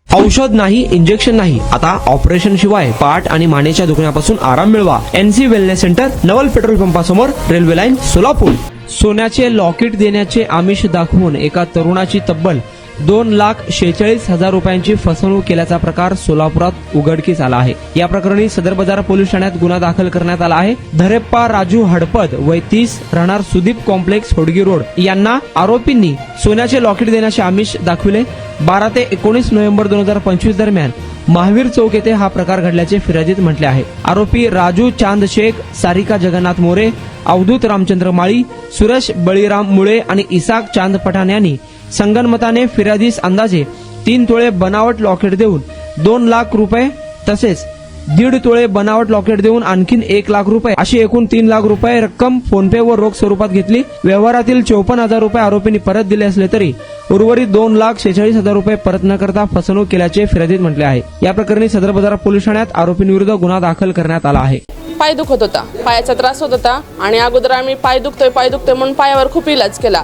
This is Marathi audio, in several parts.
औषध नाही, इंजेक्शन नाही, आता ऑपरेशन शिवाय पाठ आणि मानेच्या दुखण्यापासून आराम मिळवा. NC वेलनेस सेंटर, नवल पेट्रोल पंपासमोर, रेल्वे लाईन, सोलापूर. सोन्याचे लॉकेट देण्याचे आमिष दाखवून एका तरुणाची तब्बल 2,46,000 रुपयांची फसवणूक केल्याचा प्रकार सोलापुरात उघडकीस आला आहे. या प्रकरणी सदर बाजार पोलीस ठाण्यात गुन्हा दाखल करण्यात आला आहे. धरेप्पा राजू हडपद वय 30 राहणार सुदीप कॉम्प्लेक्स होडगी रोड यांना आरोपींनी सोन्याचे लॉकेट देण्याचे आमिष दाखविले. 12 ते 19 नोव्हेंबर 2025 दरम्यान महावीर चौक येथे हा प्रकार घडल्याचे फिर्यादीत म्हटले आहे. आरोपी राजू चांद शेख, सारिका जगन्नाथ मोरे, अवधूत रामचंद्र माळी, सुरेश बळीराम मुळे आणि इसाक चांद पठाण यांनी संगनमताने फिर्यादीस अंदाजे 3 तोळे बनावट लॉकेट देऊन 2 लाख रुपये तसेच 1.5 तोळे बनावट लॉकेट देऊन आणखीन 1 लाख रुपये अशी एकूण 3 लाख रुपये रक्कम फोनपे व रोख स्वरूपात घेतली. व्यवहारातील 54,000 रुपये आरोपींनी परत दिले असले तरी उर्वरित 2,46,000 रुपये परत न करता फसवणूक केल्याचे फिर्यादीत म्हटले आहे. या प्रकरणी सदर बाजार पोलीस ठाण्यात आरोपींविरुद्ध गुन्हा दाखल करण्यात आला आहे. पाय दुखत होता, पायाचा त्रास होत होता आणि अगोदर आम्ही पाय दुखतोय म्हणून पायावर खूप इलाज केला.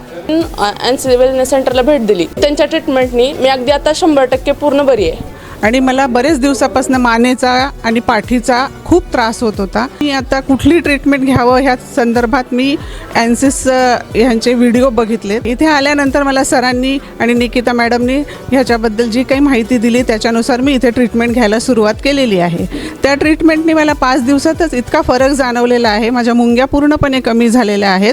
NC वेलनेस सेंटरला भेट दिली. त्यांच्या ट्रीटमेंटनी मी अगदी आता 100% पूर्ण बरी आहे. आणि मला बरेच दिवसापासून मानेचा आणि पाठीचा खूप त्रास होत होता. मी आता कुठली ट्रीटमेंट घ्यावं ह्या संदर्भात मी एनसिस ह्यांचे व्हिडिओ बघितले. इथे आल्यानंतर मला सरांनी आणि निकिता मॅडमनी ह्याच्याबद्दल जी काही माहिती दिली त्याच्यानुसार मी इथे ट्रीटमेंट घ्यायला सुरुवात केलेली आहे. त्या ट्रीटमेंटने मला 5 दिवसातच इतका फरक जाणवलेला आहे. माझ्या मुंग्या पूर्णपणे कमी झालेल्या आहेत.